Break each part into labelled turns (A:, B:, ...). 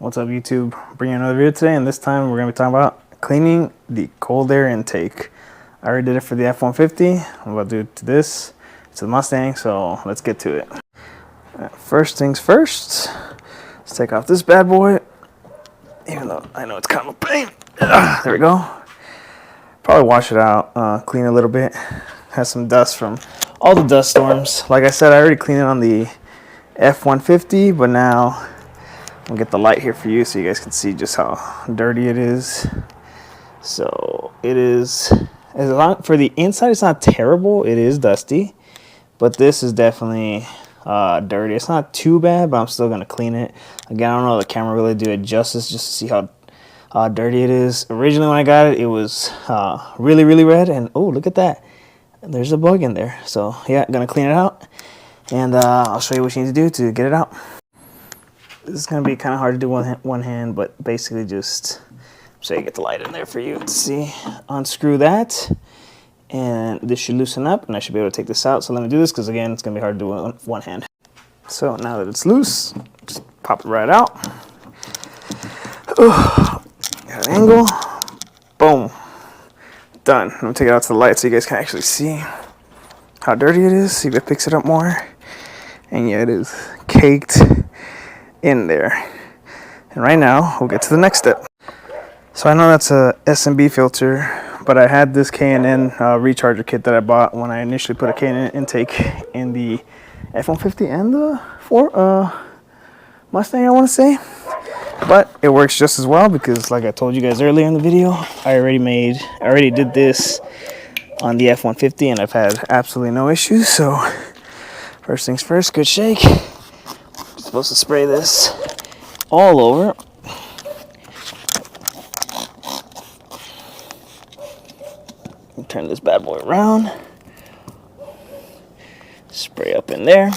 A: What's up, YouTube? Bringing another video today, and this time we're going to be talking about cleaning the cold air intake. I already did it for the F-150. I'm about to do it to this. It's a Mustang, so let's get to it. First things first, let's take off this bad boy. Even though I know it's kind of a pain. There we go. Probably wash it out, clean it a little bit. Has some dust from all the dust storms. Like I said, I already cleaned it on the F-150, but now I'll get the light here for you so you guys can see just how dirty it is. So it is, for the inside, it's not terrible. It is dusty, but this is definitely dirty. It's not too bad, but I'm still gonna clean it. Again, I don't know if the camera really do it justice just to see how dirty it is. Originally when I got it, it was really red, and oh, look at that. There's a bug in there. So yeah, gonna clean it out, and I'll show you what you need to do to get it out. This is going to be kind of hard to do one hand, but basically just so you get the light in there for you to see. Unscrew that, and this should loosen up, and I should be able to take this out. So let me do this, because again, it's going to be hard to do with one hand. So now that it's loose, just pop it right out. Got an angle. Boom. Done. I'm going to take it out to the light so you guys can actually see how dirty it is. See if it picks it up more. And yeah, it is caked in there. And right now we'll get to the next step. So I know that's a S&B filter, but I had this K&N recharger kit that I bought when I initially put a K&N intake in the F-150 and the Mustang, I want to say. But it works just as well because, like I told you guys earlier in the video, I already did this on the F-150 and I've had absolutely no issues. So first things first, good shake. Supposed to spray this all over. Turn this bad boy around. Spray up in there.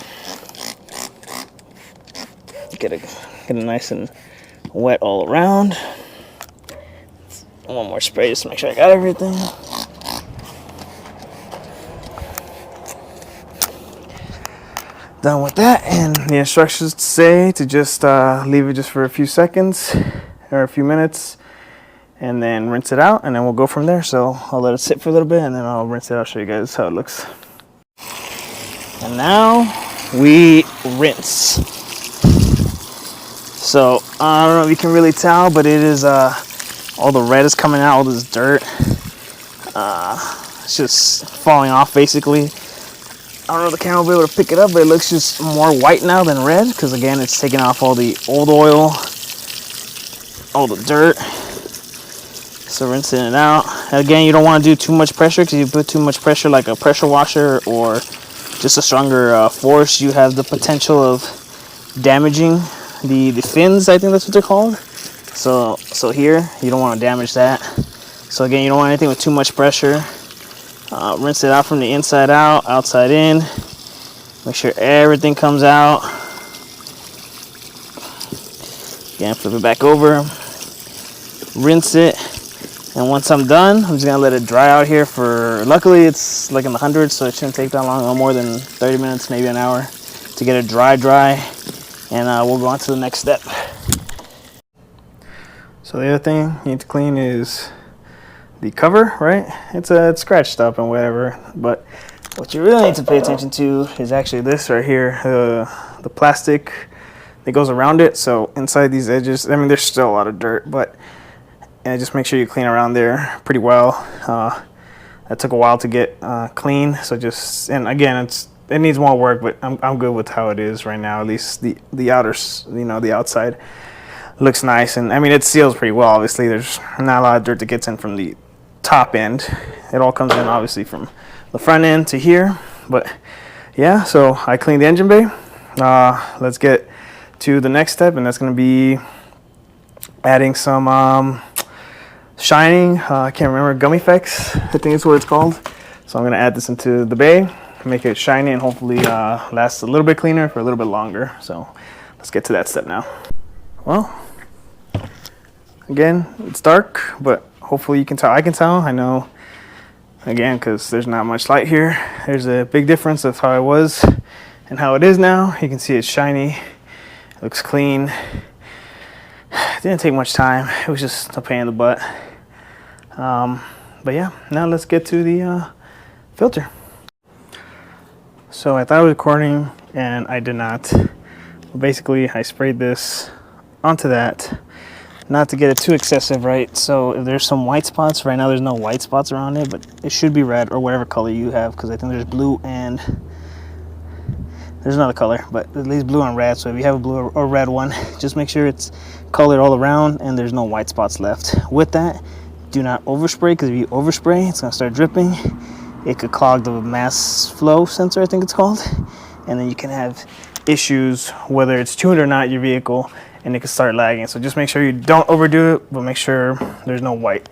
A: Get it nice and wet all around. One more spray just to make sure I got everything. Done with that, and the instructions say to just leave it just for a few seconds or a few minutes and then rinse it out, and then we'll go from there. So I'll let it sit for a little bit and then I'll rinse it out, show you guys how it looks. And now we rinse. So I don't know if you can really tell, but it is all the red is coming out, all this dirt. It's just falling off basically. I don't know if the camera will be able to pick it up, but it looks just more white now than red because, again, it's taking off all the old oil, all the dirt. So rinsing it out. Again, you don't want to do too much pressure because you put too much pressure, like a pressure washer or just a stronger force, you have the potential of damaging the fins. I think that's what they're called. So here, you don't want to damage that. So again, you don't want anything with too much pressure. Rinse it out from the inside out, outside in. Make sure everything comes out. Again, flip it back over. Rinse it. And once I'm done, I'm just going to let it dry out here for, luckily it's like in the hundreds, so it shouldn't take that long, no more than 30 minutes, maybe an hour to get it dry. And we'll go on to the next step. So the other thing you need to clean is the cover, right? It's scratched up and whatever, but what you really need to pay attention to is actually this right here, the plastic that goes around it. So inside these edges, I mean, there's still a lot of dirt, but just make sure you clean around there pretty well. That took a while to get clean, so just, and again, it needs more work, but I'm good with how it is right now. At least the outer, the outside looks nice, and I mean, it seals pretty well. Obviously, there's not a lot of dirt that gets in from the top end. It all comes in obviously from the front end to here, but yeah, so I cleaned the engine bay. Let's get to the next step, and that's going to be adding some shining, I can't remember, gummy effects, I think it's what it's called. So I'm going to add this into the bay, make it shiny, and hopefully last a little bit cleaner for a little bit longer. So let's get to that step now. Well, again, it's dark, but hopefully you can tell. I can tell. I know, again, because there's not much light here. There's a big difference of how it was and how it is now. You can see it's shiny, it looks clean. It didn't take much time. It was just a pain in the butt. But yeah, now let's get to the filter. So I thought I was recording and I did not. Basically, I sprayed this onto that, not to get it too excessive, right? So if there's some white spots, right now there's no white spots around it, but it should be red or whatever color you have, because I think there's blue and there's another color, but at least blue and red. So if you have a blue or red one, just make sure it's colored all around and there's no white spots left. With that, do not overspray, because if you overspray, it's gonna start dripping. It could clog the mass flow sensor, I think it's called, and then you can have issues whether it's tuned or not, your vehicle, and it can start lagging. So just make sure you don't overdo it, but make sure there's no white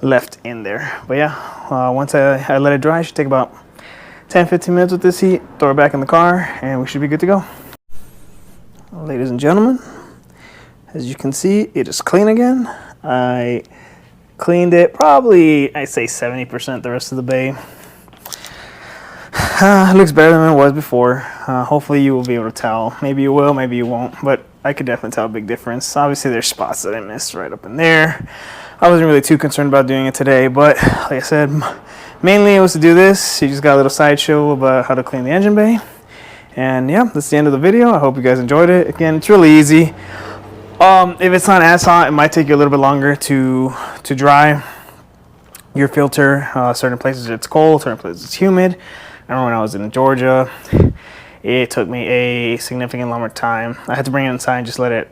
A: left in there. But yeah, once I let it dry, it should take about 10-15 minutes with this heat. Throw it back in the car and we should be good to go. Ladies and gentlemen, as you can see, it is clean again. I cleaned it probably, I'd say 70% the rest of the bay. It looks better than it was before. Hopefully you will be able to tell. Maybe you will, maybe you won't, but I could definitely tell a big difference. Obviously there's spots that I missed right up in there. I wasn't really too concerned about doing it today, but like I said, mainly it was to do this. You just got a little sideshow about how to clean the engine bay. And yeah, that's the end of the video. I hope you guys enjoyed it. Again, it's really easy. If it's not as hot, it might take you a little bit longer to dry your filter. Certain places it's cold, certain places it's humid. I remember when I was in Georgia, it took me a significant longer time. I had to bring it inside and just let it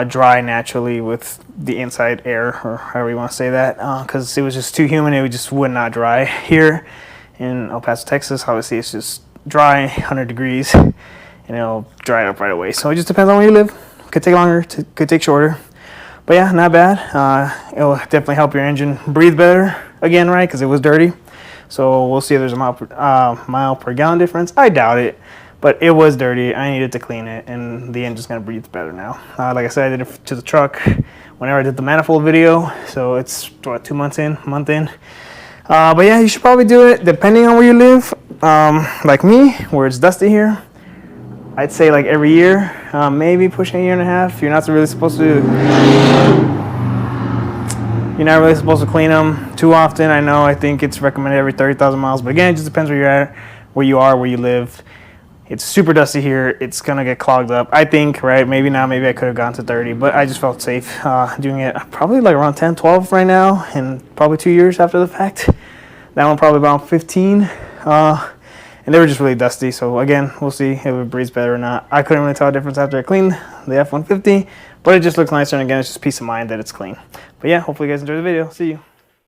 A: dry naturally with the inside air, or however you want to say that, because it was just too humid. It just would not dry. Here in El Paso, Texas, obviously it's just dry, 100 degrees, and it'll dry up right away. So it just depends on where you live. Could take longer, could take shorter. But yeah, not bad. It'll definitely help your engine breathe better again, right? Because it was dirty. So we'll see if there's a mile per gallon difference. I doubt it, but it was dirty. I needed to clean it, and the engine's gonna breathe better now. Like I said, I did it to the truck whenever I did the manifold video. So it's what, 2 months in, a month in. But yeah, you should probably do it depending on where you live. Like me, where it's dusty here, I'd say like every year, maybe pushing a year and a half. You're not really supposed to. You're not really supposed to clean them too often. I know. I think it's recommended every 30,000 miles. But again, it just depends where you're at, where you are, where you live. It's super dusty here. It's gonna get clogged up. I think, right? Maybe not. Maybe I could have gone to 30, but I just felt safe doing it. Probably like around 10, 12 right now, and probably 2 years after the fact. That one probably about 15. And they were just really dusty. So again, we'll see if it breathes better or not. I couldn't really tell a difference after I cleaned the F-150, but it just looks nicer. And again, it's just peace of mind that it's clean. But yeah, hopefully you guys enjoyed the video. See you.